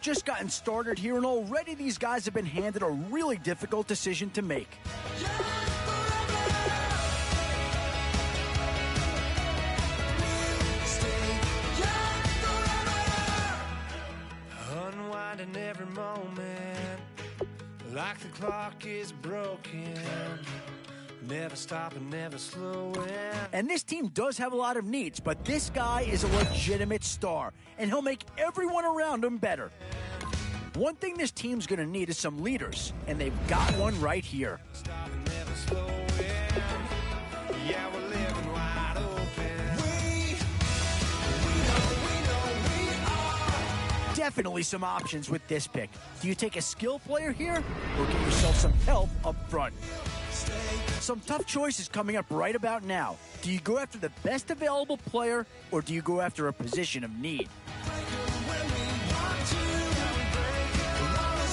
just gotten started here, and already these guys have been handed a really difficult decision to make. Unwinding every moment, like the clock is broken. Never stopping, never slowing. And this team does have a lot of needs, but this guy is a legitimate star, and he'll make everyone around him better. One thing this team's going to need is some leaders, and they've got one right here. Stopping, never slowing. Yeah, we're living wide open. We are. Definitely some options with this pick. Do you take a skill player here, or get yourself some help up front? Some tough choices coming up right about now. Do you go after the best available player, or do you go after a position of need?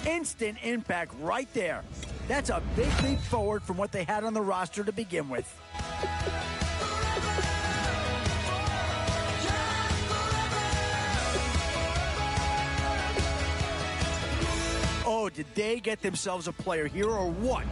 Instant impact right there. That's a big leap forward from what they had on the roster to begin with. Oh, did they get themselves a player here or what?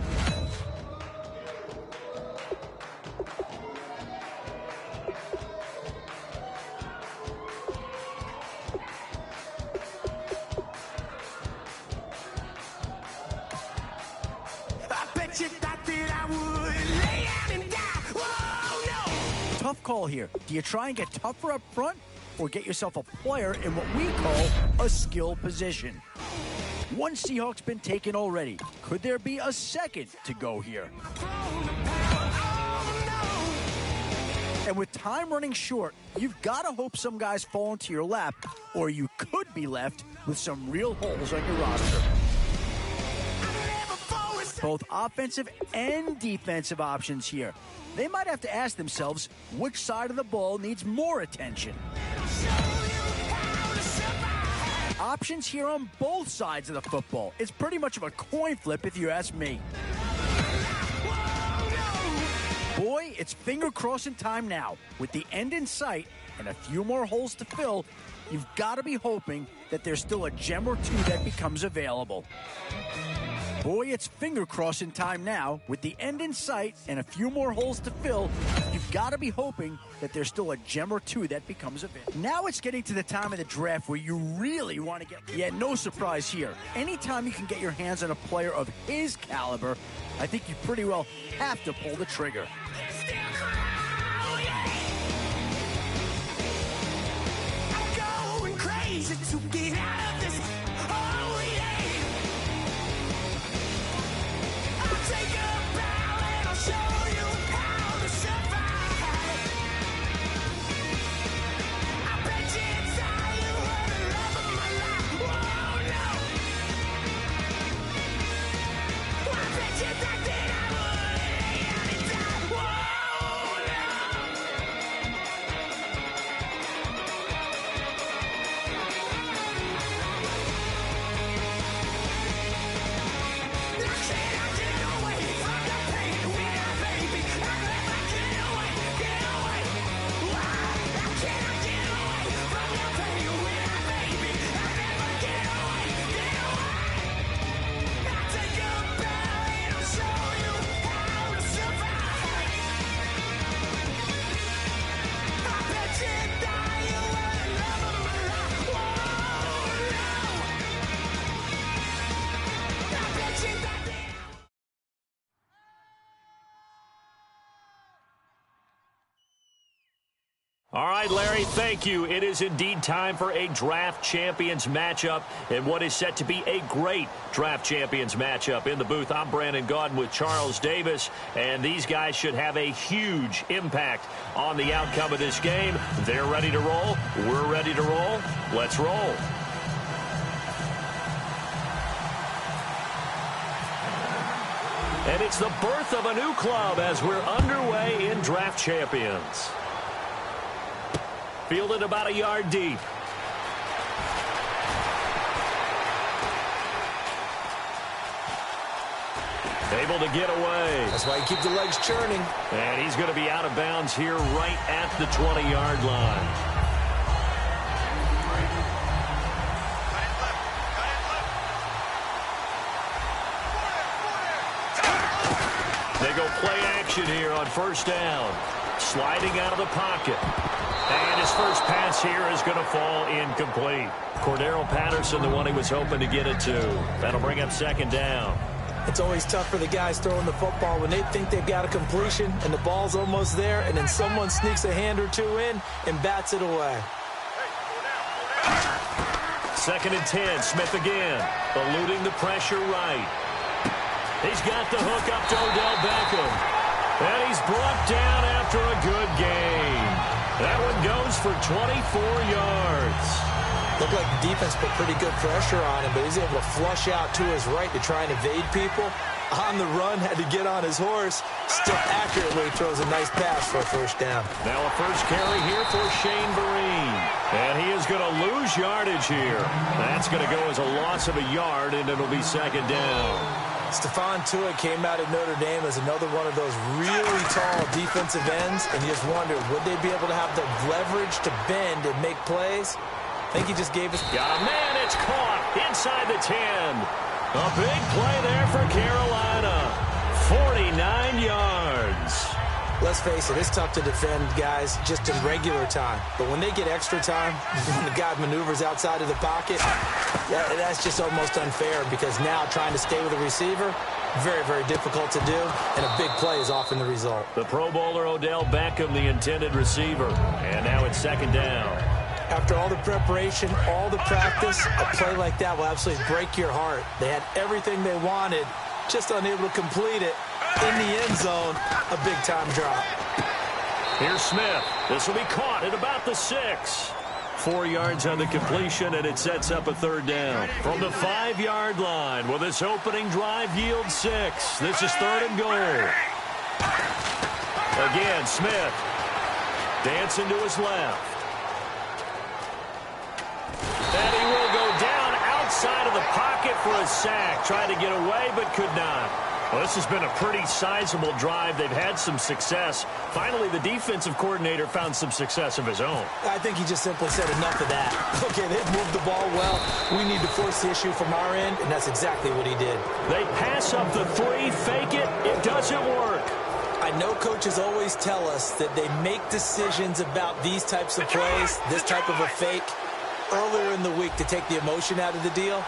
Tough call here. Do you try and get tougher up front, or get yourself a player in what we call a skill position? One Seahawk's been taken already. Could there be a second to go here? And with time running short, you've got to hope some guys fall into your lap, or you could be left with some real holes on your roster. Both offensive and defensive options here. They might have to ask themselves which side of the ball needs more attention. Options here on both sides of the football. It's pretty much of a coin flip if you ask me. Boy, it's finger crossing time now. With the end in sight and a few more holes to fill, you've got to be hoping that there's still a gem or two that becomes available. Boy, it's finger crossing time now. With the end in sight and a few more holes to fill, you've got to be hoping that there's still a gem or two that becomes available. Now it's getting to the time of the draft where you really want to get... Yeah, no't here. Anytime you can get your hands on a player of his caliber, I think you pretty well have to pull the trigger. I'm going crazy to get out of this. All right, Larry, thank you. It is indeed time for a Draft Champions matchup and what is set to be a great Draft Champions matchup. In the booth, I'm Brandon Gaudin with Charles Davis, and these guys should have a huge impact on the outcome of this game. They're ready to roll. We're ready to roll. Let's roll. And it's the birth of a new club as we're underway in Draft Champions. Fielded about a yard deep. Able to get away. That's why you keep the legs churning. And he's going to be out of bounds here right at the 20-yard line. They go play action here on first down. Sliding out of the pocket. And his first pass here is going to fall incomplete. Cordero Patterson, the one he was hoping to get it to. That'll bring up second down. It's always tough for the guys throwing the football when they think they've got a completion and the ball's almost there, and then someone sneaks a hand or two in and bats it away. Second and 10, Smith again, eluding the pressure right. He's got the hook up to Odell Beckham. And he's brought down after a good game. That one goes for 24 yards. Looked like the defense put pretty good pressure on him, but he's able to flush out to his right to try and evade people. On the run, had to get on his horse. Still accurately throws a nice pass for a first down. Now a first carry here for Shane Vereen. And he is going to lose yardage here. That's going to go as a loss of a yard, and it'll be second down. Stephon Tuitt came out of Notre Dame as another one of those really tall defensive ends, and you just wondered, would they be able to have the leverage to bend and make plays? I think he just gave us... Got a man, it's caught inside the 10. A big play there for Carolina. 49 yards. Let's face it, it's tough to defend guys just in regular time. But when they get extra time, when the guy maneuvers outside of the pocket, that's just almost unfair because now trying to stay with the receiver, very, very difficult to do, and a big play is often the result. The Pro Bowler Odell Beckham, the intended receiver. And now it's second down. After all the preparation, all the practice, a play like that will absolutely break your heart. They had everything they wanted, just unable to complete it. In the end zone, a big-time drop. Here's Smith. This will be caught at about the 6. 4 yards on the completion, and it sets up a third down. From the 5-yard line, will this opening drive yield 6? This is third and goal. Again, Smith. Dancing to his left. And he will go down outside of the pocket for a sack. Tried to get away, but could not. Well, this has been a pretty sizable drive. They've had some success. Finally, the defensive coordinator found some success of his own. I think he just simply said enough of that. Okay, they've moved the ball well. We need to force the issue from our end, and that's exactly what he did. They pass up the 3, fake it. It doesn't work. I know coaches always tell us that they make decisions about these types of plays, this type of a fake, earlier in the week to take the emotion out of the deal.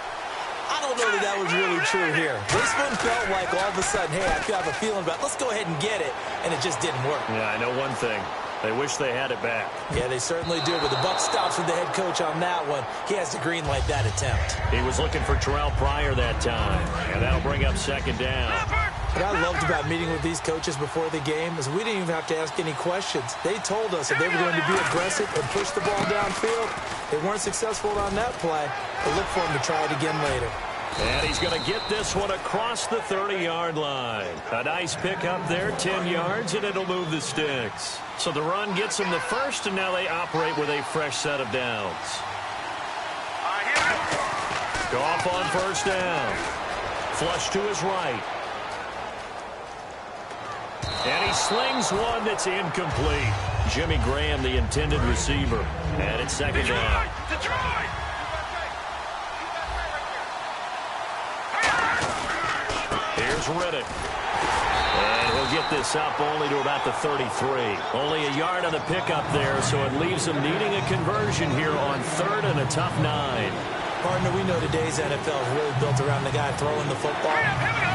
I don't know that was really true here. This one felt like all of a sudden, hey, I have a feeling about, let's go ahead and get it, and it just didn't work. Yeah, I know one thing. They wish they had it back. Yeah, they certainly do, but the buck stops with the head coach on that one. He has to green light that attempt. He was looking for Terrell Pryor that time, and that'll bring up second down. What I loved about meeting with these coaches before the game is we didn't even have to ask any questions. They told us if they were going to be aggressive and push the ball downfield. They weren't successful on that play, but look for them to try it again later. And he's going to get this one across the 30-yard line. A nice pick up there, 10 yards, and it'll move the sticks. So the run gets them the first, and now they operate with a fresh set of downs. Goff on first down. Flush to his right. And he slings one that's incomplete. Jimmy Graham, the intended receiver. And it's second down. Here's Riddick. And he'll get this up only to about the 33. Only a yard on the pickup there, so it leaves him needing a conversion here on third and a tough 9. Partner, we know today's NFL is really built around the guy throwing the football.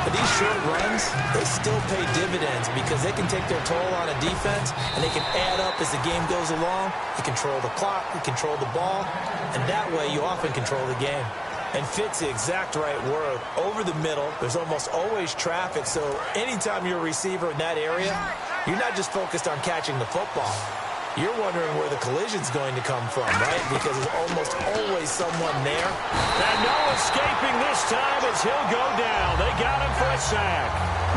But these short runs, they still pay dividends because they can take their toll on a defense, and they can add up as the game goes along. You control the clock, you control the ball, and that way you often control the game. And fit's the exact right word. Over the middle, there's almost always traffic, so anytime you're a receiver in that area, you're not just focused on catching the football. You're wondering where the collision's going to come from, right? Because there's almost always someone there. And no escaping this time as he'll go down. They got him for a sack.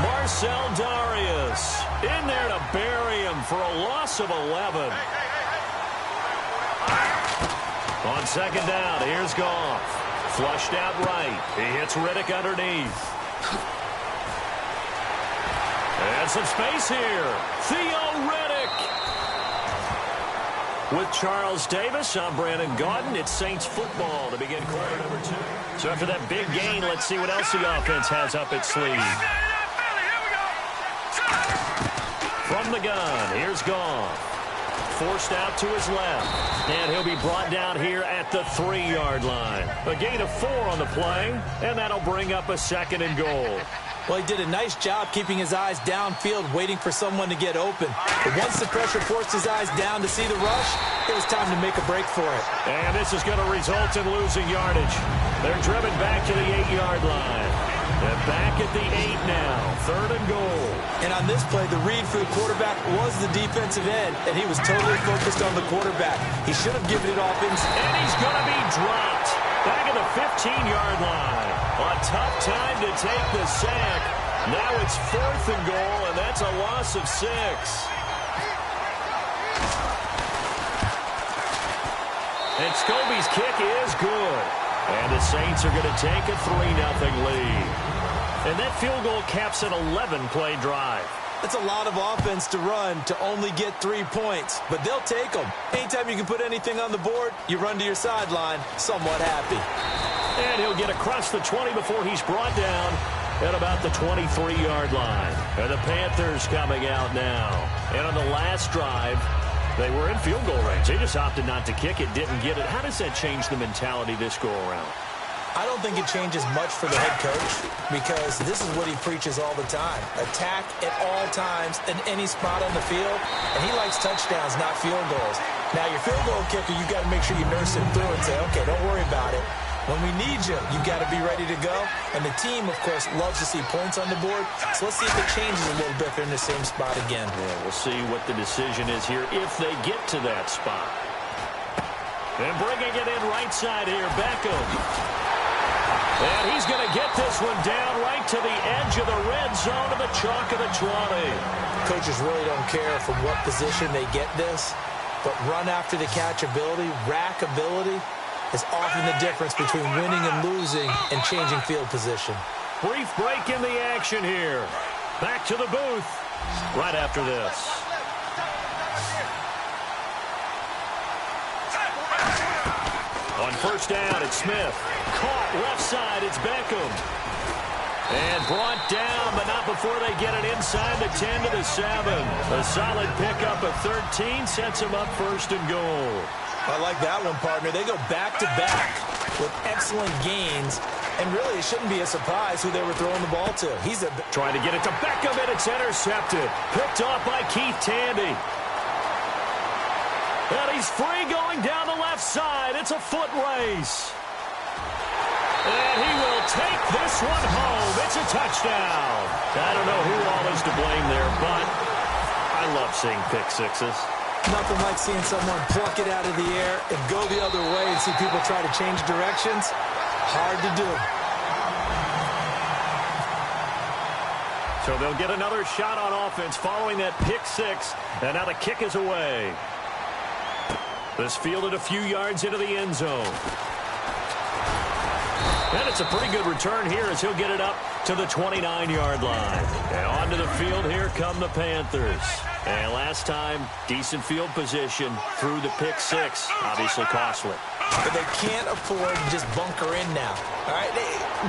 Marcel Darius in there to bury him for a loss of 11. On second down, here's Goff. Flushed out right. He hits Riddick underneath. And some space here. Theo Riddick. With Charles Davis, I'm Brandon Gaudin. It's Saints football to begin quarter number 2. So after that big gain, let's see what else the offense has up its sleeve. from the gun. Here's Goff. Forced out to his left. And he'll be brought down here at the 3-yard line. A gain of 4 on the play, and that'll bring up a 2nd and goal. Well, he did a nice job keeping his eyes downfield, waiting for someone to get open. But once the pressure forced his eyes down to see the rush, it was time to make a break for it. And this is going to result in losing yardage. They're driven back to the 8-yard line. And back at the 8 now, 3rd and goal. And on this play, the read for the quarterback was the defensive end, and he was totally focused on the quarterback. He should have given it off inside. And he's going to be dropped back at the 15-yard line. A tough time to take the sack. Now it's 4th and goal, and that's a loss of 6. And Scobie's kick is good. And the Saints are going to take a 3-0 lead. And that field goal caps an 11-play drive. That's a lot of offense to run to only get 3 points, but they'll take them. Anytime you can put anything on the board, you run to your sideline somewhat happy. And he'll get across the 20 before he's brought down at about the 23-yard line. And the Panthers coming out now. And on the last drive, they were in field goal range. They just opted not to kick it, didn't get it. How does that change the mentality this go-around? I don't think it changes much for the head coach because this is what he preaches all the time. Attack at all times in any spot on the field, and he likes touchdowns, not field goals. Now, your field goal kicker, you've got to make sure you nurse him through and say, okay, don't worry about it. When we need you, you've got to be ready to go. And the team, of course, loves to see points on the board. So let's see if it changes a little bit if they're in the same spot again. Yeah, we'll see what the decision is here if they get to that spot. And bringing it in right side here, Beckham. And he's going to get this one down right to the edge of the red zone of the chalk of the 20. Coaches really don't care from what position they get this, but run after the catch ability, rack ability, is often the difference between winning and losing and changing field position. Brief break in the action here. Back to the booth right after this. On first down, it's Smith. Caught left side, it's Beckham. And brought down, but not before they get it inside the 10 to the 7. A solid pickup of 13 sets them up 1st and goal. I like that one, partner. They go back-to-back with excellent gains, and really it shouldn't be a surprise who they were throwing the ball to. He's trying to get it to Beckham, and it's intercepted. Picked off by Keith Tandy. And he's free going down the left side. It's a foot race. And he will take this one home. It's a touchdown. I don't know who all is to blame there, but I love seeing pick sixes. Nothing like seeing someone pluck it out of the air and go the other way and see people try to change directions. Hard to do. So they'll get another shot on offense following that pick six. And now the kick is away. This fielded a few yards into the end zone. And it's a pretty good return here as he'll get it up to the 29-yard line. And onto the field, here come the Panthers. And last time, decent field position through the pick six. Obviously costly. But they can't afford to just bunker in now. All right,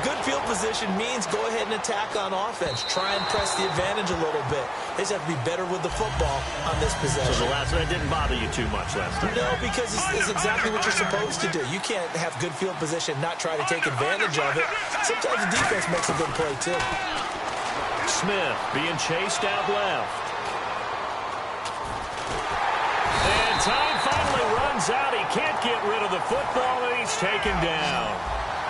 good field position means go ahead and attack on offense. Try and press the advantage a little bit. They just have to be better with the football on this possession. So the last one didn't bother you too much last time? No, because it's exactly what you're supposed to do. You can't have good field position, not try to take advantage of it. Sometimes the defense makes a good play, too. Smith being chased out left. And time finally runs out. He can't get rid of the football, and he's taken down.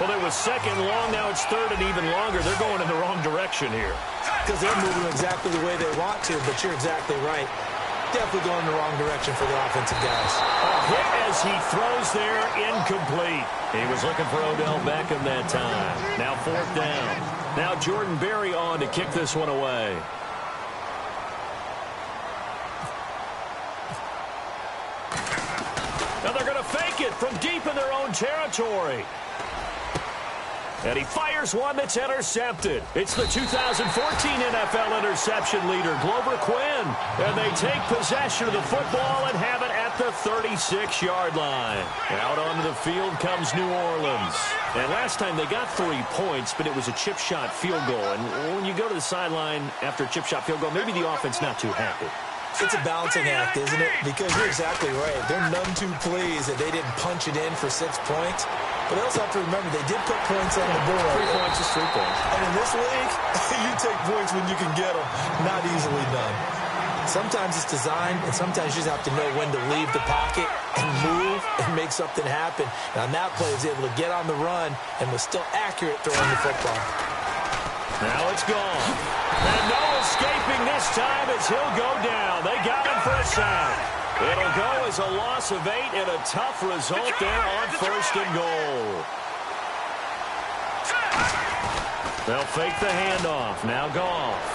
Well, it was second long. Now it's third and even longer. They're going in the wrong direction here. Because they're moving exactly the way they want to, but you're exactly right. Definitely going in the wrong direction for the offensive guys. A hit as he throws there, incomplete. He was looking for Odell Beckham that time. Now fourth down. Now Jordan Berry on to kick this one away. Now they're going to fake it from deep in their own territory. And he fires one that's intercepted. It's the 2014 NFL interception leader, Glover Quinn. And they take possession of the football and have it at the 36-yard line. Out onto the field comes New Orleans. And last time they got 3 points, but it was a chip shot field goal. And when you go to the sideline after a chip shot field goal, maybe the offense not too happy. It's a balancing act, isn't it? Because you're exactly right. They're none too pleased that they didn't punch it in for 6 points. But they also have to remember they did put points on the board. 3 points is 3 points. And in this league, you take points when you can get them. Not easily done. Sometimes it's designed, and sometimes you just have to know when to leave the pocket and move and make something happen. And on that play, he was able to get on the run and was still accurate throwing the football. Now it's gone. And no escaping this time as he'll go down. They got him for a sack. It'll go as a loss of 8 and a tough result there on 1st and goal. They'll fake the handoff. Now Goff.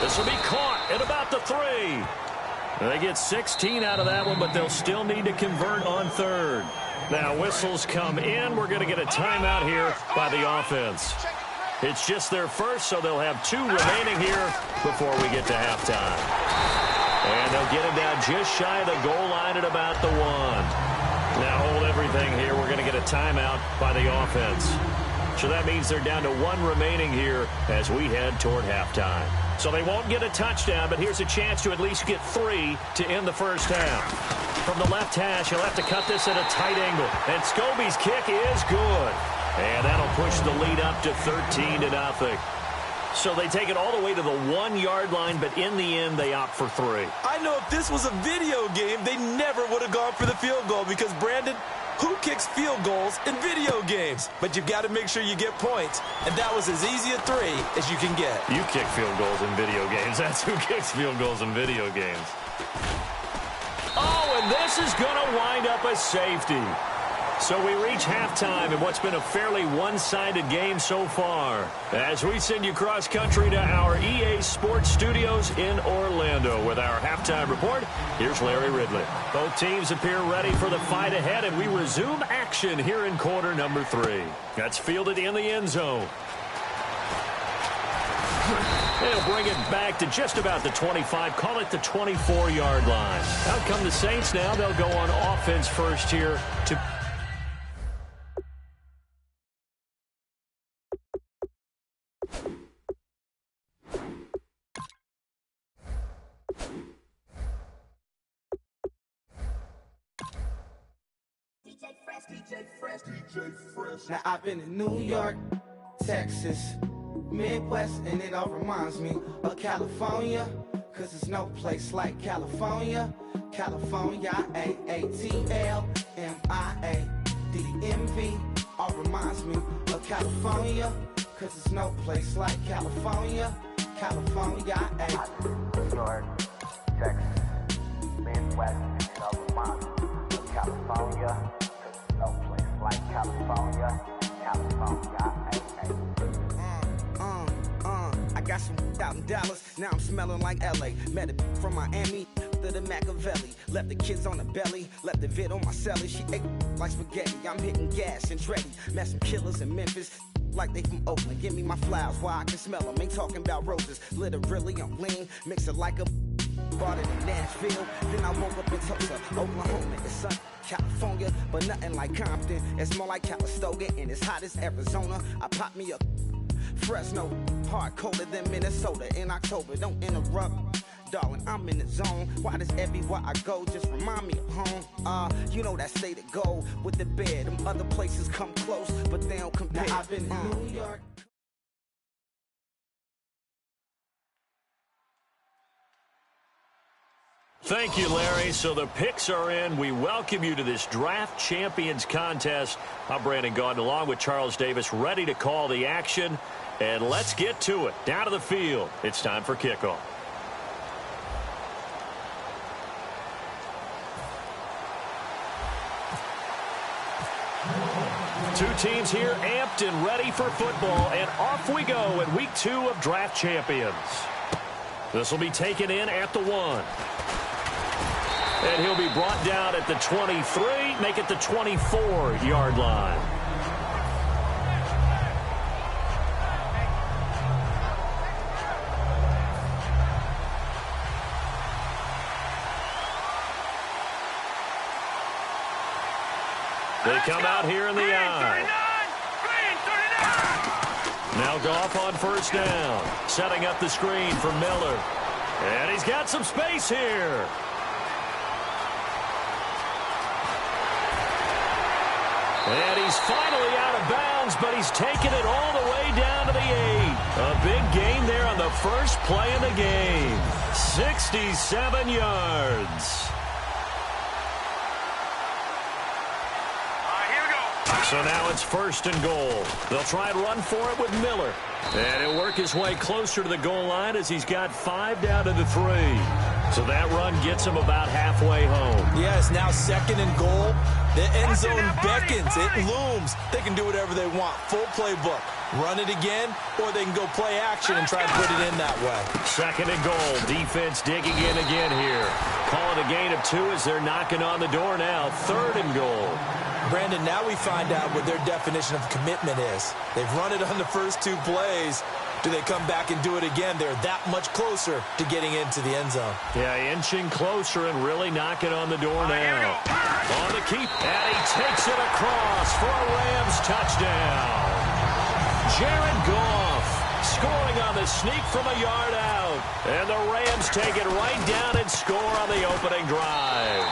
This will be caught at about the 3. They get 16 out of that one, but they'll still need to convert on 3rd. Now whistles come in. We're going to get a timeout here by the offense. It's just their first, so they'll have 2 remaining here before we get to halftime. And they'll get him down just shy of the goal line at about the 1. Now hold everything here. We're going to get a timeout by the offense. So that means they're down to 1 remaining here as we head toward halftime. So they won't get a touchdown, but here's a chance to at least get 3 to end the first half. From the left hash, he'll have to cut this at a tight angle. And Scobie's kick is good. And that'll push the lead up to 13-0. So they take it all the way to the 1-yard line, but in the end, they opt for 3. I know if this was a video game, they never would have gone for the field goal because, Brandon, who kicks field goals in video games? But you've got to make sure you get points, and that was as easy a 3 as you can get. You kick field goals in video games. That's who kicks field goals in video games. Oh, and this is going to wind up a safety. So we reach halftime in what's been a fairly one-sided game so far. As we send you cross-country to our EA Sports Studios in Orlando with our halftime report, here's Larry Ridley. Both teams appear ready for the fight ahead, and we resume action here in quarter number 3. That's fielded in the end zone. They'll bring it back to just about the 25, call it the 24-yard line. Out come the Saints now. They'll go on offense first here to... Now I've been in New York, Texas, Midwest, and it all reminds me of California, cause there's no place like California. California, A-A-T-L-M-I-A-D-D-M-V, all reminds me of California, cause there's no place like California. California, New York, Texas, Midwest, it all reminds me of California, cause there's no place like California. California, I got some out in Dallas, now I'm smelling like LA. Met it from Miami to the Machiavelli. Left the kids on the belly, left the vid on my celly. She ate like spaghetti, I'm hitting gas and Dreddy. Met some killers in Memphis, like they from Oakland. Give me my flowers while I can smell them. Ain't talking about roses, literally I'm lean. Mix it like a bought it in Nashville. Then I woke up in Tulsa, Oklahoma. It's sun, California, but nothing like Compton. It's more like Calistoga, and it's hot as Arizona. I pop me a Fresno, hard colder than Minnesota in October. Don't interrupt, darling, I'm in the zone. Why does everywhere I go just remind me of home? You know that state of gold with the bed. Them other places come close, but they don't compare. Now I've been in New York. Thank you, Larry. So the picks are in. We welcome you to this Draft Champions contest. I'm Brandon Gaudin along with Charles Davis, ready to call the action. And let's get to it. Down to the field. It's time for kickoff. Two teams here amped and ready for football. And off we go in week 2 of Draft Champions. This will be taken in at the 1. And he'll be brought down at the 23, make it the 24-yard line. They come out here in the eye. Now Goff on first down. Setting up the screen for Miller. And he's got some space here. And he's finally out of bounds, but he's taken it all the way down to the 8. A big gain there on the first play of the game. 67 yards. So now it's 1st and goal. They'll try and run for it with Miller. And he'll work his way closer to the goal line as he's got 5 down to the 3. So that run gets him about halfway home. Yes, now 2nd and goal. The end zone beckons. It looms. They can do whatever they want. Full playbook. Run it again, or they can go play action and try and put it in that way. 2nd and goal. Defense digging in again here. Call it a gain of 2 as they're knocking on the door now. 3rd and goal. Brandon, now we find out what their definition of commitment is. They've run it on the first 2 plays. Do they come back and do it again? They're that much closer to getting into the end zone. Yeah, inching closer and really knocking on the door now. On the keep, and he takes it across for a Rams touchdown. Jared Goff scoring on the sneak from a yard out. And the Rams take it right down and score on the opening drive.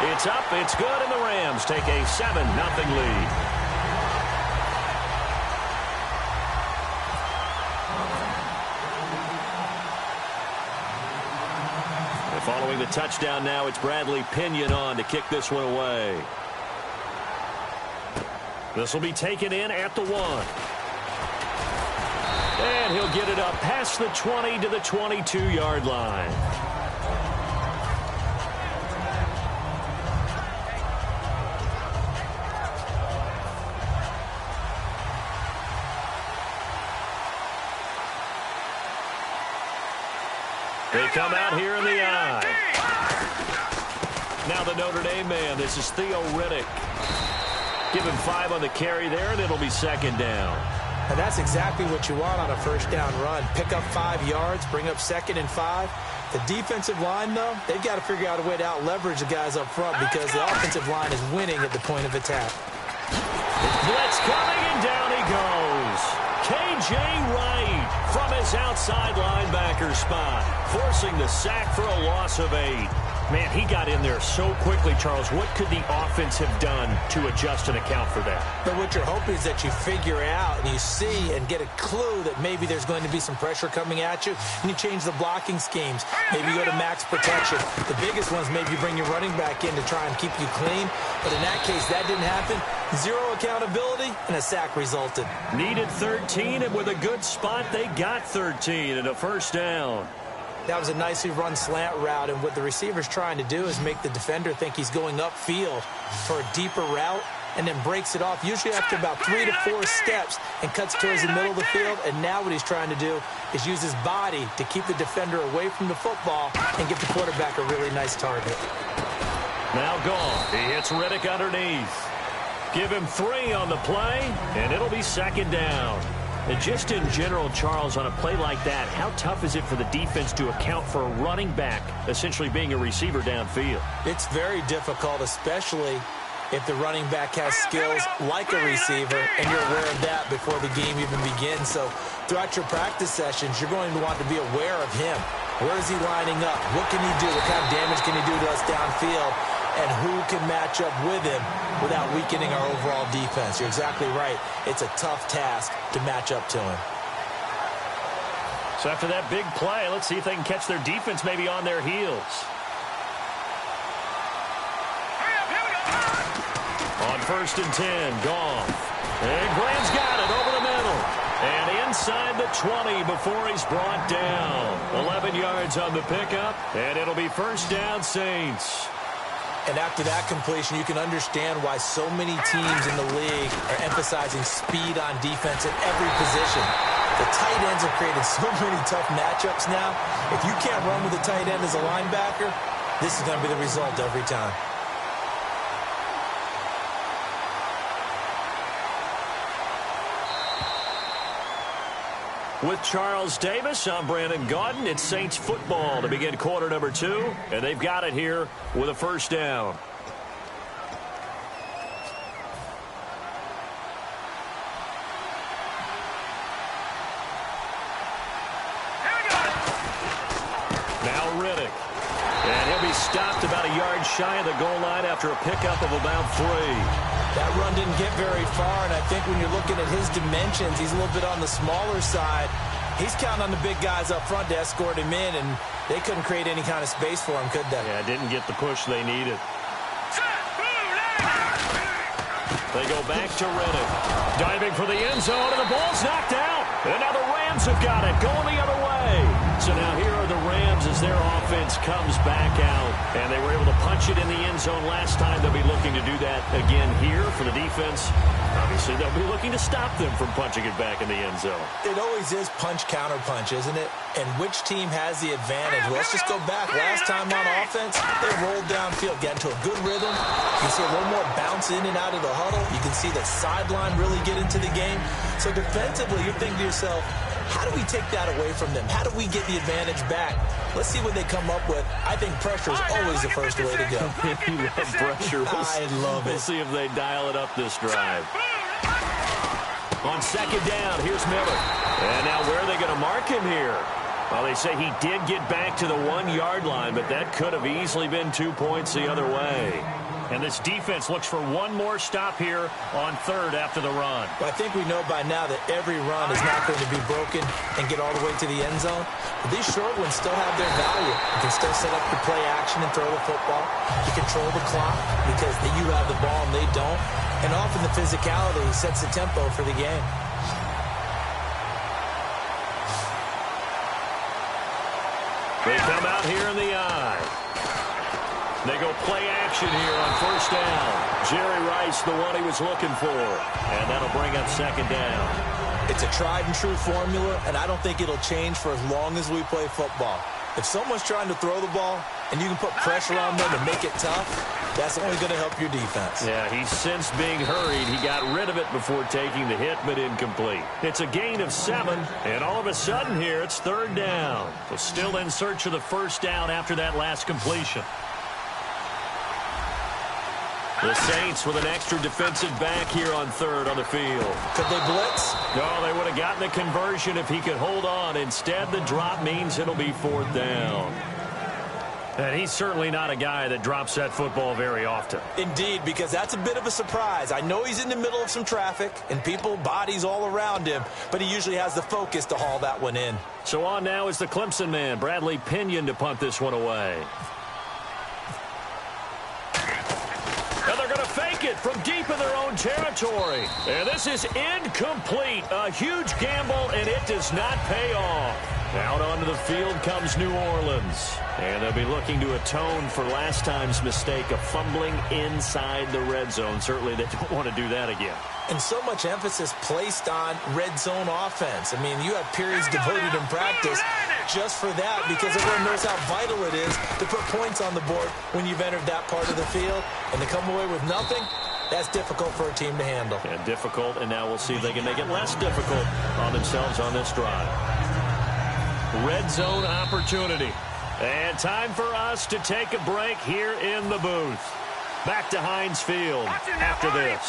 It's up, it's good, and the Rams take a 7-0 lead. And following the touchdown now, it's Bradley Pinion on to kick this one away. This will be taken in at the 1. And he'll get it up past the 20 to the 22-yard line. They come out here in the eye. Now the Notre Dame man, this is Theo Riddick. Give him 5 on the carry there, and it'll be 2nd down. And that's exactly what you want on a 1st down run. Pick up 5 yards, bring up 2nd and 5. The defensive line, though, they've got to figure out a way to out-leverage the guys up front because the offensive line is winning at the point of attack. Blitz coming, and down he goes. K.J. Wright from his outside linebacker spot, forcing the sack for a loss of 8. Man, he got in there so quickly, Charles. What could the offense have done to adjust and account for that? But what you're hoping is that you figure out and you see and get a clue that maybe there's going to be some pressure coming at you, and you change the blocking schemes. Maybe you go to max protection. The biggest ones, maybe you bring your running back in to try and keep you clean. But in that case, that didn't happen. 0 accountability, and a sack resulted. Needed 13, and with a good spot, they got 13 and a 1st down. That was a nicely run slant route, and what the receiver's trying to do is make the defender think he's going upfield for a deeper route and then breaks it off, usually after about 3 to 4 steps, and cuts towards the middle of the field. And now what he's trying to do is use his body to keep the defender away from the football and give the quarterback a really nice target. Now gone. He hits Riddick underneath. Give him 3 on the play, and it'll be 2nd down. And just in general, Charles, on a play like that, how tough is it for the defense to account for a running back essentially being a receiver downfield? It's very difficult, especially if the running back has skills like a receiver, and you're aware of that before the game even begins. So throughout your practice sessions, you're going to want to be aware of him. Where is he lining up? What can he do? What kind of damage can he do to us downfield? And who can match up with him without weakening our overall defense? You're exactly right. It's a tough task to match up to him. So after that big play, let's see if they can catch their defense maybe on their heels. On 1st and 10, Goff. And Graham's got it over the middle. And inside the 20 before he's brought down. 11 yards on the pickup, and it'll be 1st down, Saints. And after that completion, you can understand why so many teams in the league are emphasizing speed on defense at every position. The tight ends have created so many tough matchups now. If you can't run with a tight end as a linebacker, this is going to be the result every time. With Charles Davis, I'm Brandon Gaudin. It's Saints football to begin quarter number 2, and they've got it here with a 1st down. Riddick. And he'll be stopped about a yard shy of the goal line after a pickup of about 3. That run didn't get very far, and I think when you're looking at his dimensions, he's a little bit on the smaller side. He's counting on the big guys up front to escort him in, and they couldn't create any kind of space for him, could they? Yeah, didn't get the push they needed. They go back to Riddick. Diving for the end zone, and the ball's knocked out. And now the Rams have got it, going the other way. So now here are the Rams as their offense comes back out. And they were able to punch it in the end zone last time. They'll be looking to do that again here for the defense. Obviously, they'll be looking to stop them from punching it back in the end zone. It always is punch-counter-punch, isn't it? And which team has the advantage? Well, let's just go back. Last time on offense, they rolled downfield, got into a good rhythm. You can see a little more bounce in and out of the huddle. You can see the sideline really get into the game. So defensively, you're thinking to yourself, how do we take that away from them? How do we get the advantage back? Let's see what they come up with. I think pressure is always the first way to go. You love pressure. I love it. We'll see if they dial it up this drive. On second down, here's Miller. And now where are they going to mark him here? Well, they say he did get back to the 1-yard line, but that could have easily been 2 points the other way. And this defense looks for one more stop here on third after the run. Well, I think we know by now that every run is not going to be broken and get all the way to the end zone. But these short ones still have their value. You can still set up your play action and throw the football. You control the clock because you have the ball and they don't. And often the physicality sets the tempo for the game. They come out here in the eye. They go play action here on first down. Jerry Rice, the one he was looking for. And that'll bring up second down. It's a tried-and-true formula, and I don't think it'll change for as long as we play football. If someone's trying to throw the ball and you can put pressure on them and make it tough, that's only going to help your defense. Yeah, he's since being hurried. He got rid of it before taking the hit, but incomplete. It's a gain of 7, and all of a sudden here, it's third down. So still in search of the first down after that last completion. The Saints with an extra defensive back here on third on the field. Could they blitz? No, they would have gotten the conversion if he could hold on. Instead, the drop means it'll be fourth down. And he's certainly not a guy that drops that football very often. Indeed, because that's a bit of a surprise. I know he's in the middle of some traffic and people, bodies all around him, but he usually has the focus to haul that one in. So on now is the Clemson man, Bradley Pinion, to punt this one away. And they're going to fake it from deep in their own territory. And this is incomplete. A huge gamble, and it does not pay off. Out onto the field comes New Orleans. And they'll be looking to atone for last time's mistake of fumbling inside the red zone. Certainly they don't want to do that again. And so much emphasis placed on red zone offense. I mean, you have periods devoted in practice just for that because everyone knows how vital it is to put points on the board when you've entered that part of the field. And to come away with nothing, that's difficult for a team to handle. And difficult, and now we'll see if they can make it less difficult on themselves on this drive. Red zone opportunity. And time for us to take a break here in the booth. Back to Heinz Field after this.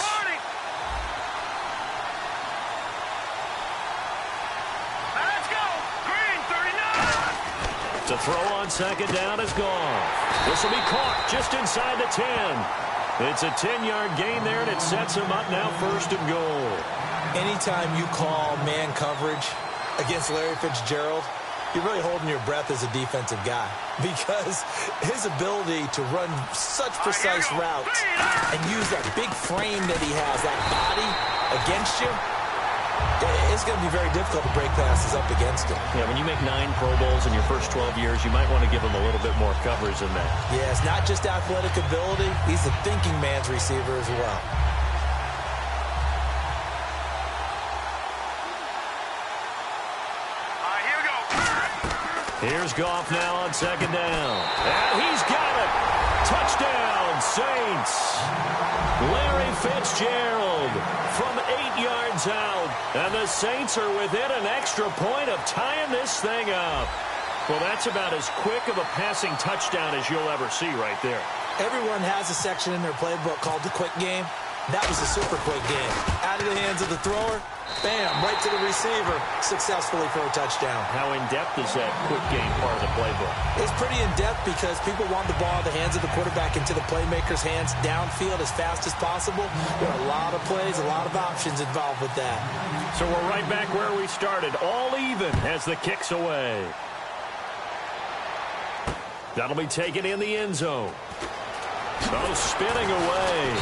Let's go. Green 39. To throw on second down is gone. This will be caught just inside the 10. It's a 10-yard gain there, and it sets him up now first and goal. Anytime you call man coverage against Larry Fitzgerald, you're really holding your breath as a defensive guy because his ability to run such precise routes and use that big frame that he has, that body against you, it's going to be very difficult to break passes up against him. Yeah, when you make 9 Pro Bowls in your first 12 years, you might want to give him a little bit more coverage than that. Yeah, it's not just athletic ability. He's a thinking man's receiver as well. Here's Goff now on second down. And he's got it. Touchdown, Saints. Larry Fitzgerald from 8 yards out. And the Saints are within an extra point of tying this thing up. Well, that's about as quick of a passing touchdown as you'll ever see right there. Everyone has a section in their playbook called the quick game. That was a super quick game. Out of the hands of the thrower, bam, right to the receiver, successfully for a touchdown. How in-depth is that quick game part of the playbook? It's pretty in-depth because people want the ball in the hands of the quarterback into the playmaker's hands downfield as fast as possible. There are a lot of plays, a lot of options involved with that. So we're right back where we started, all even as the kick's away. That'll be taken in the end zone. Oh, spinning away.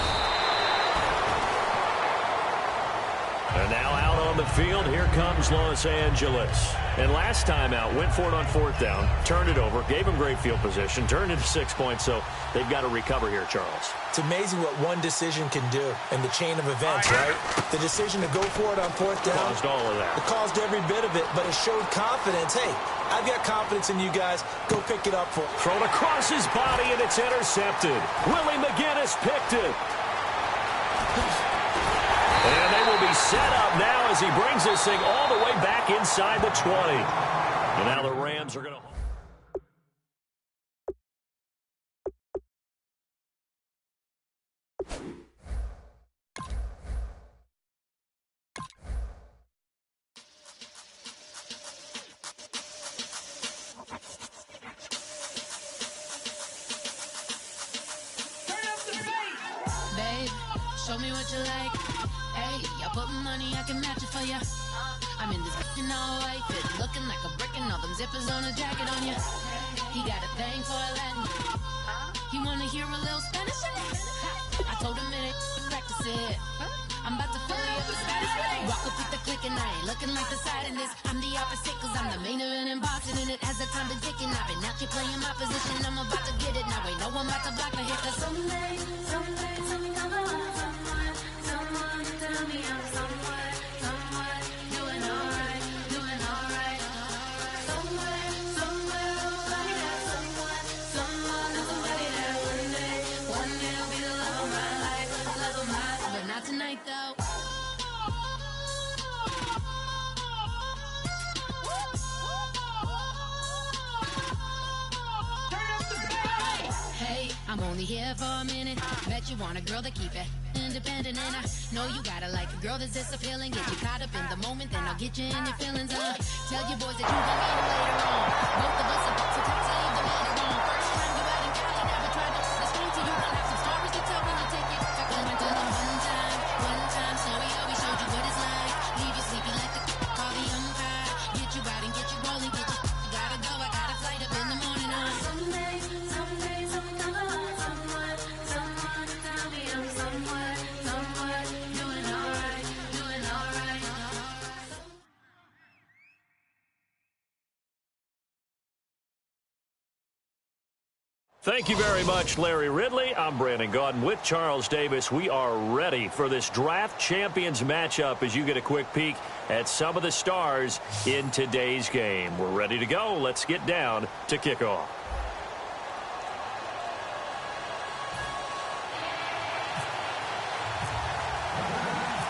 And now out on the field, here comes Los Angeles. And last time out, went for it on fourth down, turned it over, gave them great field position, turned into 6 points, so they've got to recover here, Charles. It's amazing what one decision can do in the chain of events, right? The decision to go for it on fourth down. Caused all of that. It caused every bit of it, but it showed confidence. Hey, I've got confidence in you guys. Go pick it up for it. Thrown across his body, and it's intercepted. Willie McGinnis picked it. And they will be set up now as he brings this thing all the way back inside the 20. And now the Rams are going to... Babe, show me what you like. Hey, I put money, I can match it for ya. I'm in this in all white fit, looking like a brick and all them zippers on a jacket on ya. He got a thing for a Latin. He wanna hear a little Spanish? I told him it ain't practice it. I'm about to fill you up with Spanish. Walk up with the click and I ain't looking like the side in this. I'm the opposite cause I'm the main event and boxing and it has the time to tick and I've been out here playing my position. I'm about to get it now. Ain't no one about to block my hit cause someday, tell me I'm the one. Someone, tell me I'm someone, doing alright. Somewhere, somebody that someone, somebody that one day will be the love of my life, but not tonight though. Hey, I'm only here for a minute. Bet you want a girl to keep it independent, and I know you gotta like a girl that's this appealing. Get you caught up in the moment, then I'll get you in your feelings. Tell your boys that you gon' get them later on. Both of us are about to come save the later on. First time you out in Cali, never tried to explain to you. Gonna have some stories to tell when you take it. I went to them one time, so we always showed you what it's like. Leave you sleepy like the call the umpire. Get you out and get you rolling, get you gotta go. I got a flight up in the morning. Someday, come on, someone, tell me I'm someone, doing alright. Thank you very much, Larry Ridley. I'm Brandon Gaudin with Charles Davis. We are ready for this draft champions matchup as you get a quick peek at some of the stars in today's game. We're ready to go. Let's get down to kickoff.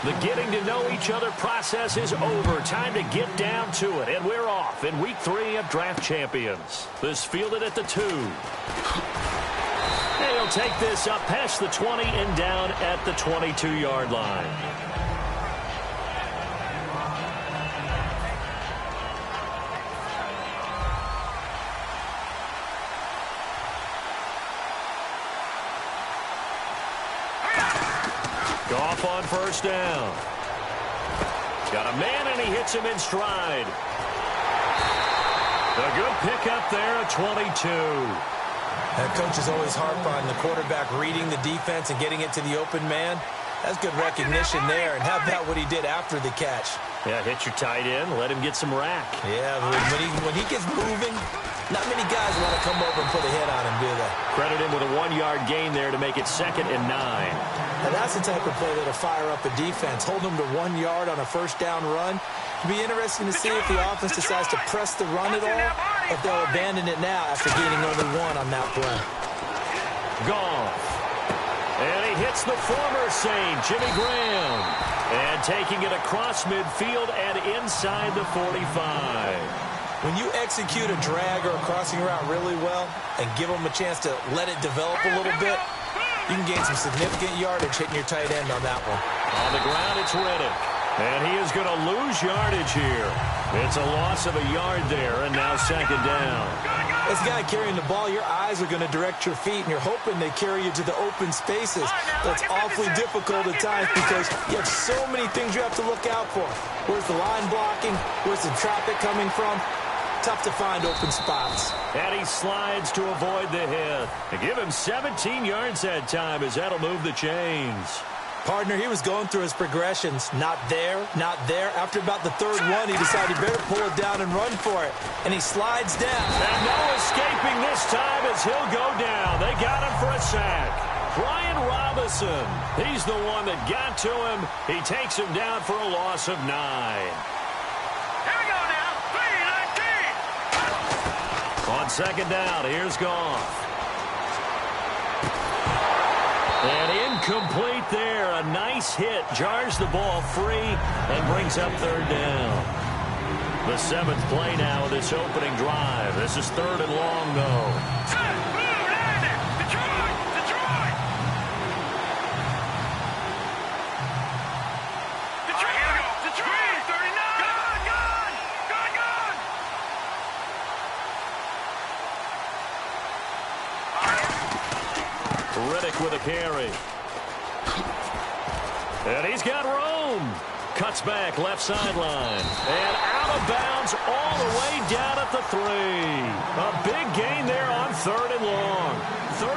The getting to know each other process is over. Time to get down to it. And we're off in week 3 of Draft Champions. This fielded at the 2. And he'll take this up past the 20 and down at the 22-yard line. Goff on first down. Got a man, and he hits him in stride. A good pickup there at 22. That coach is always harp on the quarterback reading the defense and getting it to the open man. That's good recognition there. And how about what he did after the catch? Yeah, hit your tight end, let him get some rack. Yeah, when he gets moving, not many guys want to come over and put a hit on him, do they? Credit him with a 1-yard gain there to make it 2nd and 9. Now that's the type of play that'll fire up a defense. Hold them to 1 yard on a first down run. It'll be interesting to see if the offense decides to press the run at all, or if they'll abandon it now after gaining only 1 on that play. Goff. And he hits the former Saint, Jimmy Graham. And taking it across midfield and inside the 45. When you execute a drag or a crossing route really well and give them a chance to let it develop a little bit, You can gain some significant yardage hitting your tight end on that one. On the ground, it's Riddick. And he is going to lose yardage here. It's a loss of a yard there, and now second down. As a guy carrying the ball, your eyes are going to direct your feet, and you're hoping they carry you to the open spaces. But it's awfully difficult at times because you have so many things you have to look out for. Where's the line blocking? Where's the traffic coming from? Tough to find open spots. And he slides to avoid the hit. They give him 17 yards that time as that'll move the chains. Partner, he was going through his progressions. Not there, not there. After about the third one, he decided he better pull it down and run for it. And he slides down. And no escaping this time as he'll go down. They got him for a sack. Brian Robinson, he's the one that got to him. He takes him down for a loss of 9. On second down, here's Goff. And incomplete there. A nice hit. Jars the ball free and brings up third down. The 7th play now of this opening drive. This is 3rd and long, though. Riddick with a carry. And he's got room. Cuts back left sideline. And out of bounds all the way down at the 3. A big gain there on 3rd and long.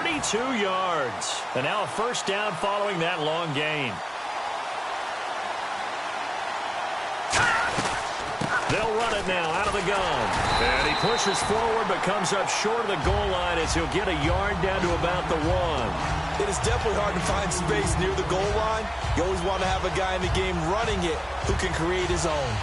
32 yards. And now a first down following that long gain. They'll run it now out of the gun. And he pushes forward but comes up short of the goal line as he'll get a yard down to about the 1. It is definitely hard to find space near the goal line. You always want to have a guy in the game running it who can create his own.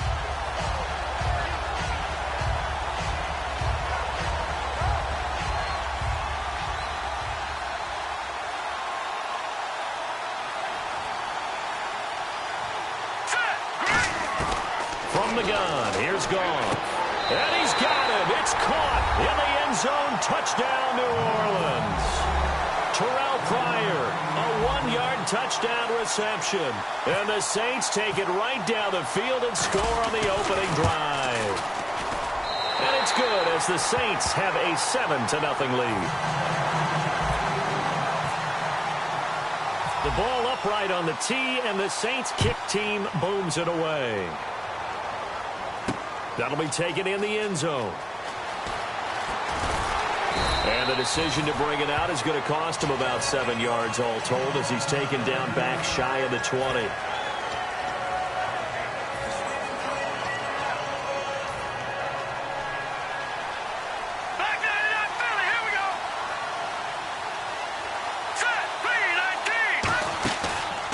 From the gun, here's Goff. And he's got him. It's caught in the end zone. Touchdown, New Orleans. Terrell Pryor, a 1-yard touchdown reception. And the Saints take it right down the field and score on the opening drive. And it's good as the Saints have a 7-0 lead. The ball upright on the tee, and the Saints kick team booms it away. That'll be taken in the end zone. And the decision to bring it out is going to cost him about 7 yards all told as he's taken down back shy of the 20.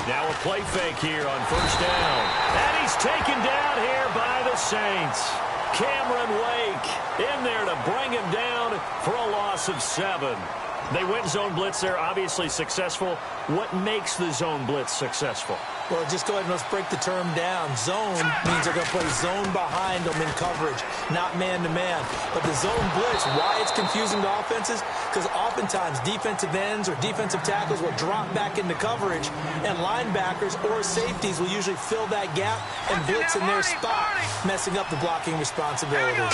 Now a play fake here on first down. And he's taken down here by the Saints. Cameron Wake in there to bring him down for a loss of 7. They went zone blitz there, obviously successful. What makes the zone blitz successful? Well, just go ahead and let's break the term down. Zone means they're going to play zone behind them in coverage, not man-to-man. But the zone blitz, why it's confusing to offenses? Because oftentimes defensive ends or defensive tackles will drop back into coverage, and linebackers or safeties will usually fill that gap and blitz in their spot, messing up the blocking responsibilities.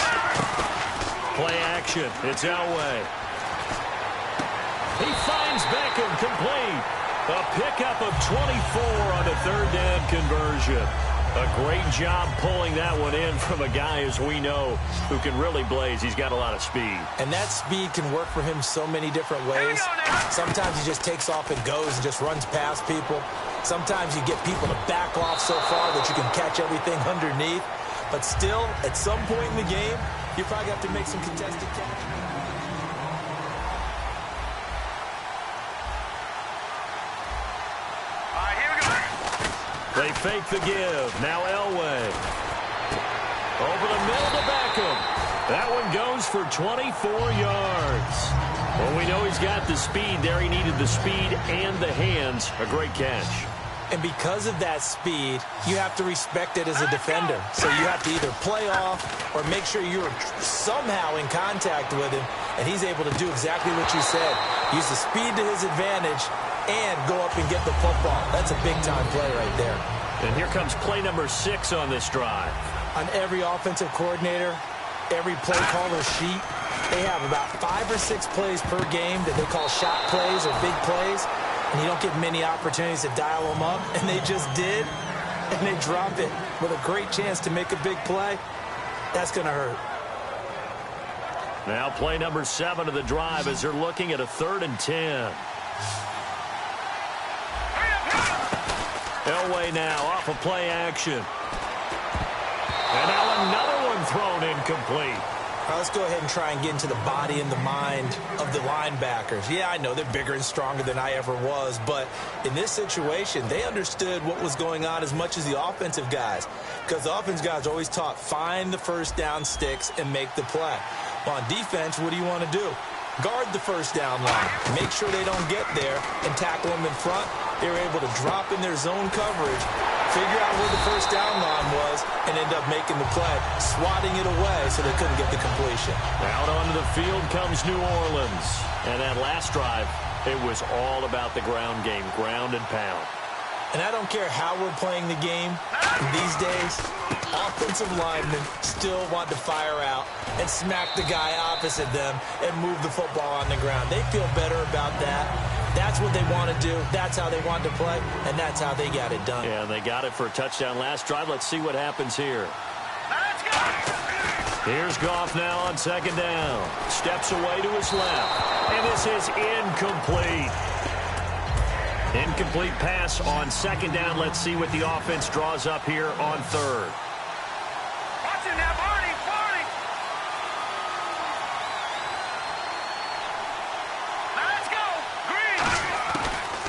Play action. It's Elway. He finds Beckham complete. A pickup of 24 on a third down conversion. A great job pulling that one in from a guy, as we know, who can really blaze. He's got a lot of speed. And that speed can work for him so many different ways. Sometimes he just takes off and goes and just runs past people. Sometimes you get people to back off so far that you can catch everything underneath. But still, at some point in the game, you probably have to make some contested catches. They fake the give. Now Elway. Over the middle to Beckham. That one goes for 24 yards. Well, we know he's got the speed there. He needed the speed and the hands. A great catch. And because of that speed, you have to respect it as a defender. So you have to either play off or make sure you're somehow in contact with him. And he's able to do exactly what you said. Use the speed to his advantage and go up and get the football. That's a big-time play right there. And here comes play number 6 on this drive. On every offensive coordinator, every play caller sheet, they have about 5 or 6 plays per game that they call shot plays or big plays, and you don't get many opportunities to dial them up, and they just did, and they drop it with a great chance to make a big play. That's going to hurt. Now play number 7 of the drive as they're looking at a 3rd and 10. Elway now off of play action. And now another one thrown incomplete. All right, let's go ahead and try and get into the body and the mind of the linebackers. Yeah, I know they're bigger and stronger than I ever was, but in this situation, they understood what was going on as much as the offensive guys, because the offensive guys are always taught, find the first down sticks and make the play. Well, on defense, what do you want to do? Guard the first down line. Make sure they don't get there and tackle them in front. They were able to drop in their zone coverage, figure out where the first down line was, and end up making the play, swatting it away so they couldn't get the completion. Out onto the field comes New Orleans. And that last drive, it was all about the ground game, ground and pound. And I don't care how we're playing the game these days, offensive linemen still want to fire out and smack the guy opposite them and move the football on the ground. They feel better about that. That's what they want to do. That's how they want to play, and that's how they got it done. Yeah, they got it for a touchdown last drive. Let's see what happens here. Here's Goff now on 2nd down. Steps away to his left, and this is incomplete. Incomplete pass on 2nd down. Let's see what the offense draws up here on 3rd. Watch it now, Barney, Barney. Let's go, Green.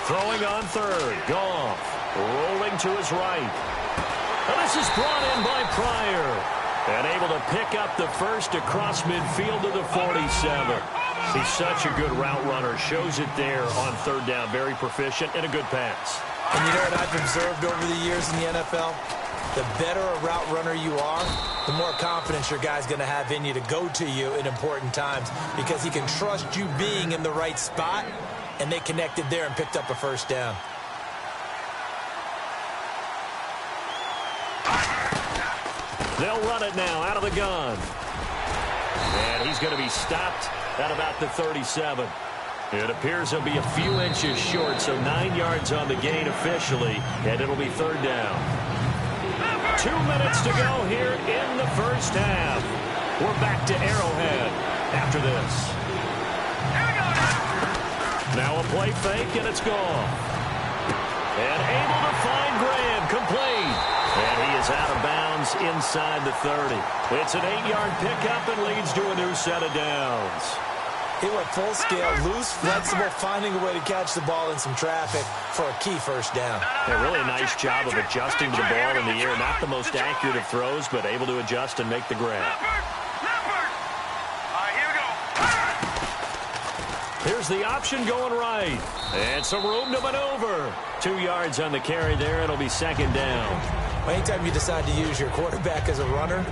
Throwing on 3rd. Goff rolling to his right. And this is brought in by Pryor. And able to pick up the first across midfield to the 47. He's such a good route runner. Shows it there on 3rd down. Very proficient and a good pass. And you know what I've observed over the years in the NFL? The better a route runner you are, the more confidence your guy's going to have in you to go to you in important times, because he can trust you being in the right spot, and they connected there and picked up a first down. They'll run it now out of the gun. And he's going to be stopped at about the 37. It appears he'll be a few inches short, so 9 yards on the gain officially, and it'll be 3rd down. 2 minutes to go here in the first half. We're back to Arrowhead after this. Now a play fake, and it's gone. And able to find Graham, complete. And he is out of bounds inside the 30. It's an 8-yard pickup and leads to a new set of downs. He went full scale, loose, flexible, finding a way to catch the ball in some traffic for a key first down. A really nice job of adjusting to the ball in the air. Not the most accurate of throws, but able to adjust and make the grab. Here's the option going right. And some room to maneuver. 2 yards on the carry there. It'll be 2nd down. Anytime you decide to use your quarterback as a runner,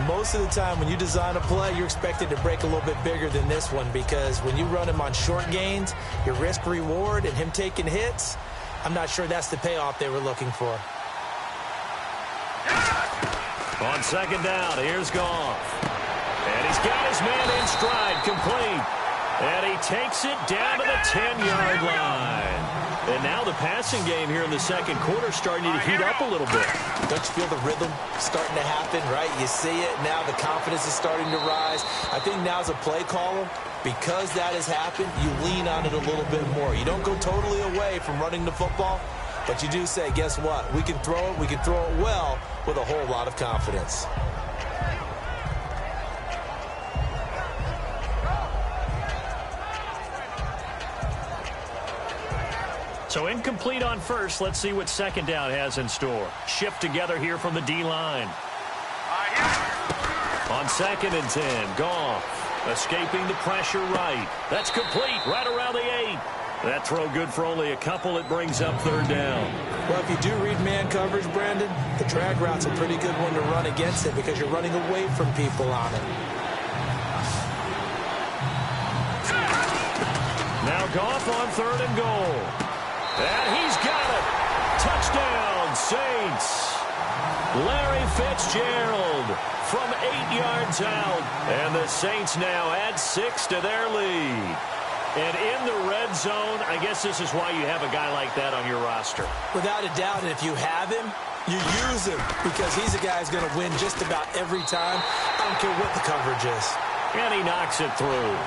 most of the time when you design a play, you're expected to break a little bit bigger than this one, because when you run him on short gains, your risk-reward and him taking hits, I'm not sure that's the payoff they were looking for. On 2nd down, here's Goff. And he's got his man in stride, complete. And he takes it down to the 10-yard line. And now the passing game here in the 2nd quarter starting to heat up a little bit. Don't you feel the rhythm starting to happen, right? You see it now. The confidence is starting to rise. I think now as a play caller, because that has happened, you lean on it a little bit more. You don't go totally away from running the football, but you do say, guess what? We can throw it. We can throw it well with a whole lot of confidence. So incomplete on first. Let's see what 2nd down has in store. Shift together here from the D-line. On 2nd and 10, Goff escaping the pressure right. That's complete right around the 8. That throw good for only a couple. It brings up 3rd down. Well, if you do read man coverage, Brandon, the drag route's a pretty good one to run against it because you're running away from people on it. Now Goff on 3rd and goal. And he's got it. Touchdown, Saints. Larry Fitzgerald from 8 yards out. And the Saints now add 6 to their lead. And in the red zone, I guess this is why you have a guy like that on your roster. Without a doubt, and if you have him, you use him because he's a guy who's going to win just about every time. I don't care what the coverage is. And he knocks it through.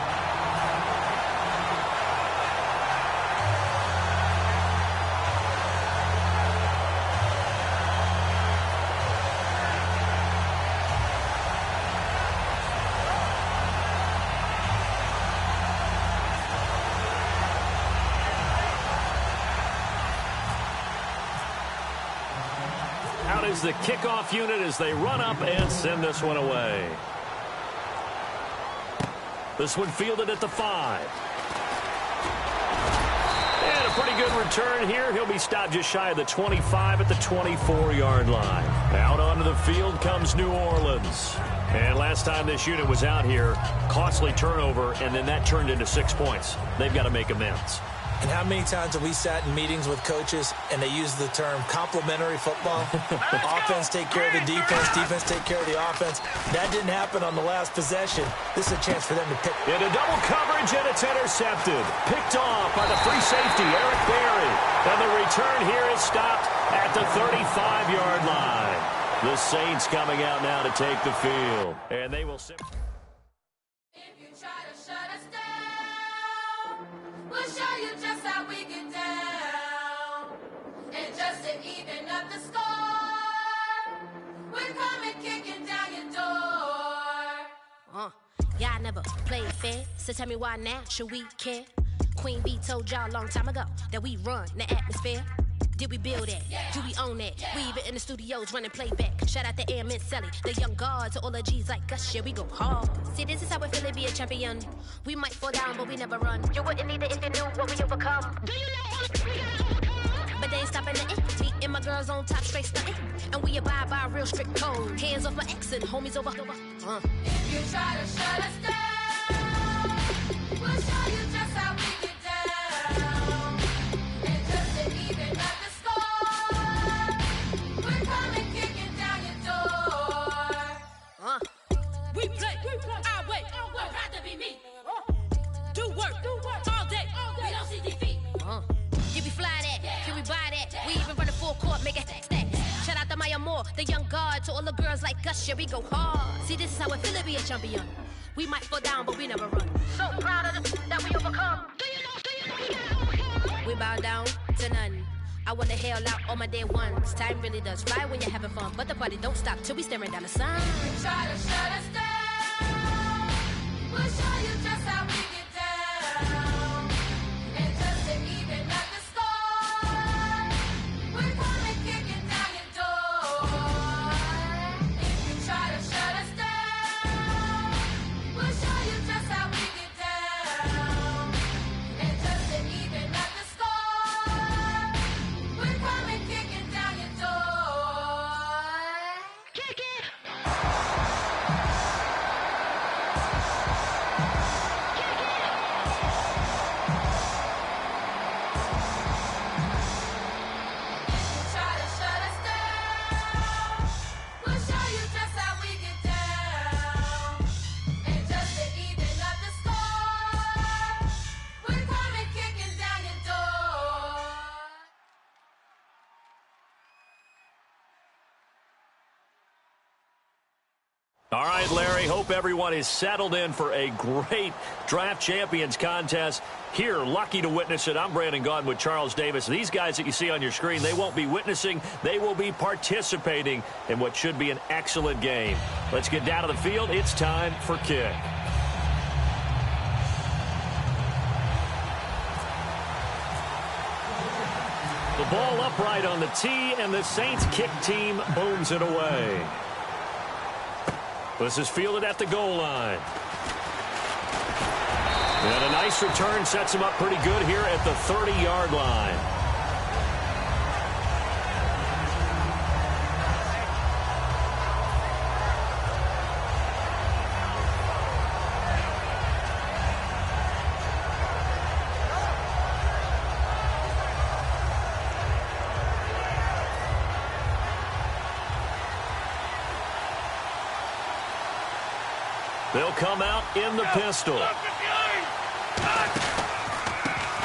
Out is the kickoff unit as they run up and send this one away. This one fielded at the 5. And a pretty good return here. He'll be stopped just shy of the 25 at the 24-yard line. Out onto the field comes New Orleans. And last time this unit was out here, costly turnover, and then that turned into 6 points. They've got to make amends. And how many times have we sat in meetings with coaches and they use the term complementary football? Offense take care of the defense, defense take care of the offense. That didn't happen on the last possession. This is a chance for them to pick. In a double coverage, and it's intercepted. Picked off by the free safety, Eric Berry. And the return here is stopped at the 35-yard line. The Saints coming out now to take the field. And they will... If you try to shut us down, we'll show you just how we get down. And just to even up the score, we're coming kicking down your door. Y'all never played fair, so tell me why now should we care? Queen Bee told y'all a long time ago that we run the atmosphere. Did we build that? Yeah. Do we own that? Yeah. We even in the studios running playback. Shout out to Airman Sally, the young guards, to all the G's like us. Yeah, we go hard. See, this is how it feel to be a champion. We might fall down, but we never run. You wouldn't need it if you knew what we overcome. Do you know all the we gotta overcome? But they ain't stopping nothing. Me and my girls on top, straight stunting. And we abide by a real strict code. Hands off my ex and homies over. If you try to shut us down, we'll show you just how we get down. And just to even up the score, we're coming kicking down your door. We play our way. Would rather be me. Do work all day. We don't see defeat. Can we fly that? Can we buy that? We even run a full court, make it stack. Shout out to Maya Moore, the young guard, to all the girls like us. Yeah, we go hard. See, this is how it feel to be a champion. We might fall down, but we never run. So proud of the that we overcome. Do you know we gotta overcome? We bow down to none. I wanna hail out all my day ones. Time really does fly when you're having fun, but the party don't stop till we staring down the sun. You try to shut us down, we'll show you just how we get down. And just to even up the score, we're coming kicking down your door. If you try to shut us down, we'll show you just how we get down. And just to even up the score, we're coming kicking down your door. Kick it! Try to shut us down, we'll show you just how we get down. And just to even up the score, we're coming kicking down your door. All right, Larry, hope everyone is settled in for a great Draft Champions contest. Here, lucky to witness it. I'm Brandon Gaudin with Charles Davis. These guys that you see on your screen, they won't be witnessing. They will be participating in what should be an excellent game. Let's get down to the field. It's time for kick. The ball upright on the tee, and the Saints kick team booms it away. This is fielded at the goal line. And a nice return sets him up pretty good here at the 30-yard line. They'll come out in the pistol.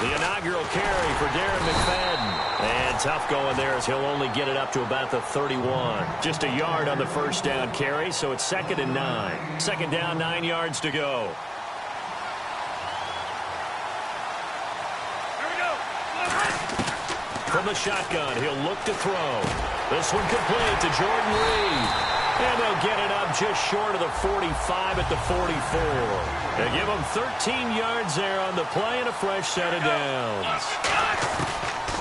The inaugural carry for Darren McFadden. And tough going there as he'll only get it up to about the 31. Just a yard on the first down carry, so it's 2nd and 9. Second down, 9 yards to go. From the shotgun, he'll look to throw. This one complete to Jordan Reed. And they'll get it up just short of the 45 at the 44. They give him 13 yards there on the play and a fresh set of downs.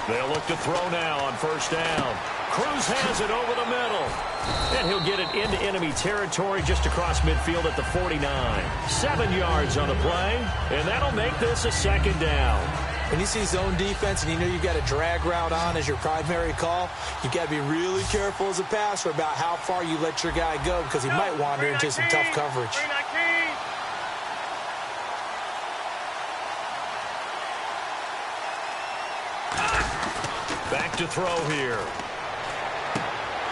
They'll look to throw now on first down. Cruz has it over the middle. And he'll get it into enemy territory just across midfield at the 49. 7 yards on the play, and that'll make this a second down. When you see zone defense and you know you've got a drag route on as your primary call, you've got to be really careful as a passer about how far you let your guy go because he might wander into some tough coverage. Back to throw here.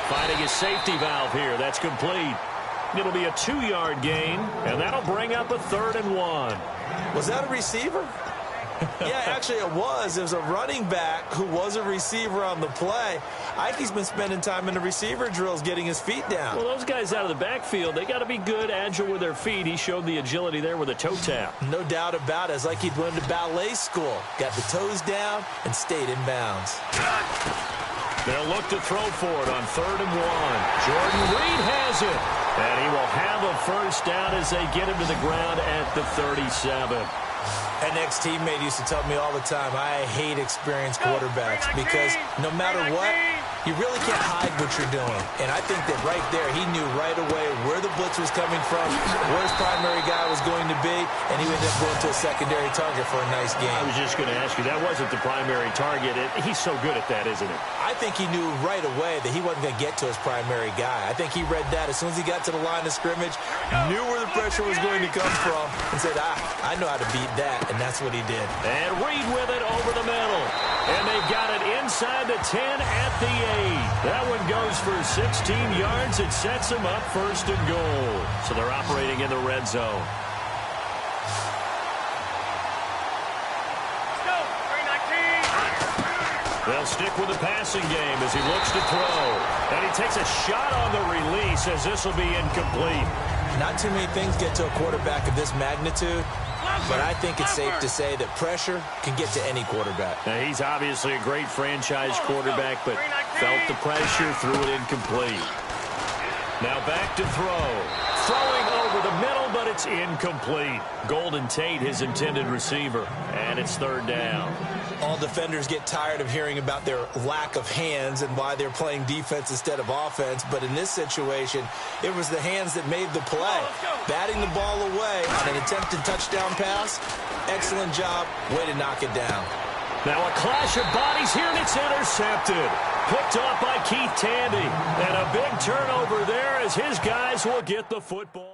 Finding his safety valve here. That's complete. It'll be a 2-yard gain, and that'll bring up a 3rd and 1. Was that a receiver? Yeah, actually it was. It was a running back who was a receiver on the play. Ike's been spending time in the receiver drills getting his feet down. Well, those guys out of the backfield, they got to be good, agile with their feet. He showed the agility there with a toe tap. No doubt about it. It's like he'd went to ballet school. Got the toes down and stayed in bounds. They'll look to throw for it on 3rd and 1. Jordan Reed has it. And he will have a first down as they get him to the ground at the 37. An ex-teammate used to tell me all the time, I hate experienced quarterbacks because no matter what, you really can't hide what you're doing. And I think that right there, he knew right away where the blitz was coming from, where his primary guy was going to be, and he ended up going to a secondary target for a nice game. I was just going to ask you, that wasn't the primary target. He's so good at that, isn't it? I think he knew right away that he wasn't going to get to his primary guy. I think he read that as soon as he got to the line of scrimmage, knew where the pressure was going to come from, and said, I know how to beat that. And that's what he did. And Reed with it over the middle. And they've got it inside the 10 at the 8. That one goes for 16 yards. It sets them up 1st and goal. So they're operating in the red zone. Let's go. 319. They'll stick with the passing game as he looks to throw. And he takes a shot on the release as this will be incomplete. Not too many things get to a quarterback of this magnitude. But I think it's safe to say that pressure can get to any quarterback. Now, he's obviously a great franchise quarterback, but felt the pressure, threw it incomplete. Now back to throw. Throwing over the middle, but it's incomplete. Golden Tate, his intended receiver, and it's 3rd down. All defenders get tired of hearing about their lack of hands and why they're playing defense instead of offense. But in this situation, it was the hands that made the play. Batting the ball away on an attempted touchdown pass. Excellent job. Way to knock it down. Now a clash of bodies here, and it's intercepted. Picked off by Keith Tandy. And a big turnover there as his guys will get the football.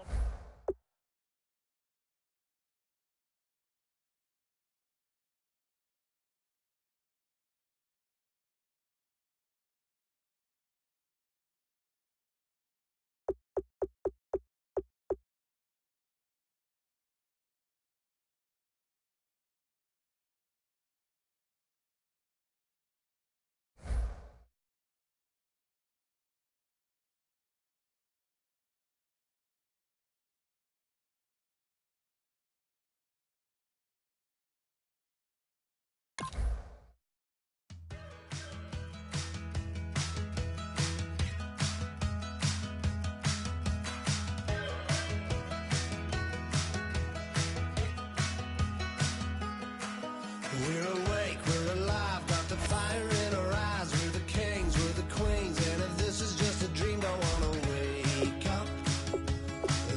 We're awake, we're alive, got the fire in our eyes. We're the kings, we're the queens, and if this is just a dream, don't wanna wake up.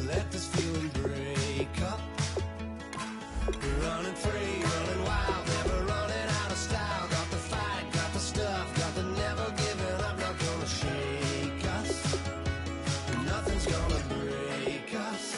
Let this feeling break up. We're running free, running wild, never running out of style. Got the fight, got the stuff, got the never giving up. Not gonna shake us, nothing's gonna break us.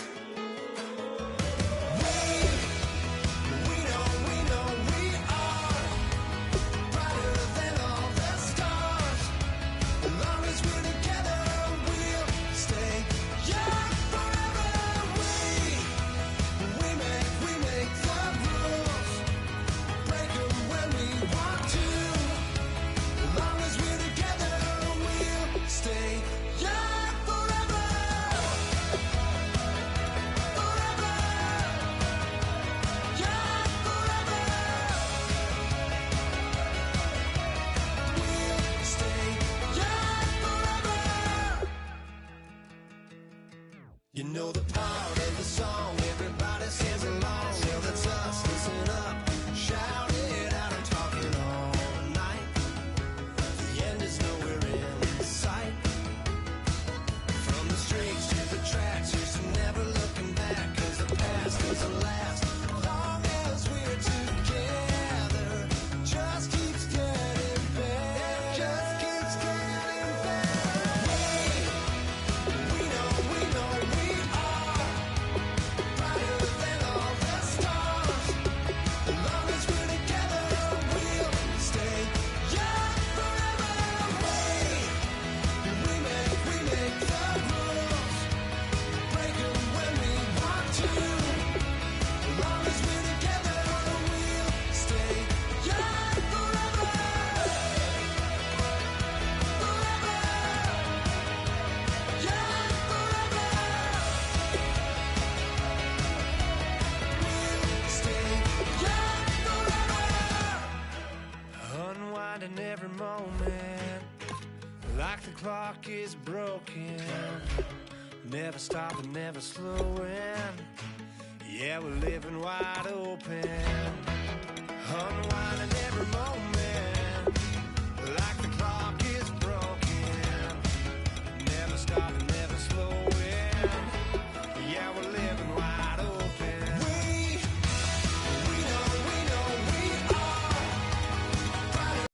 the clock is broken. Never stopping, never slowing. Yeah, we're living wide open.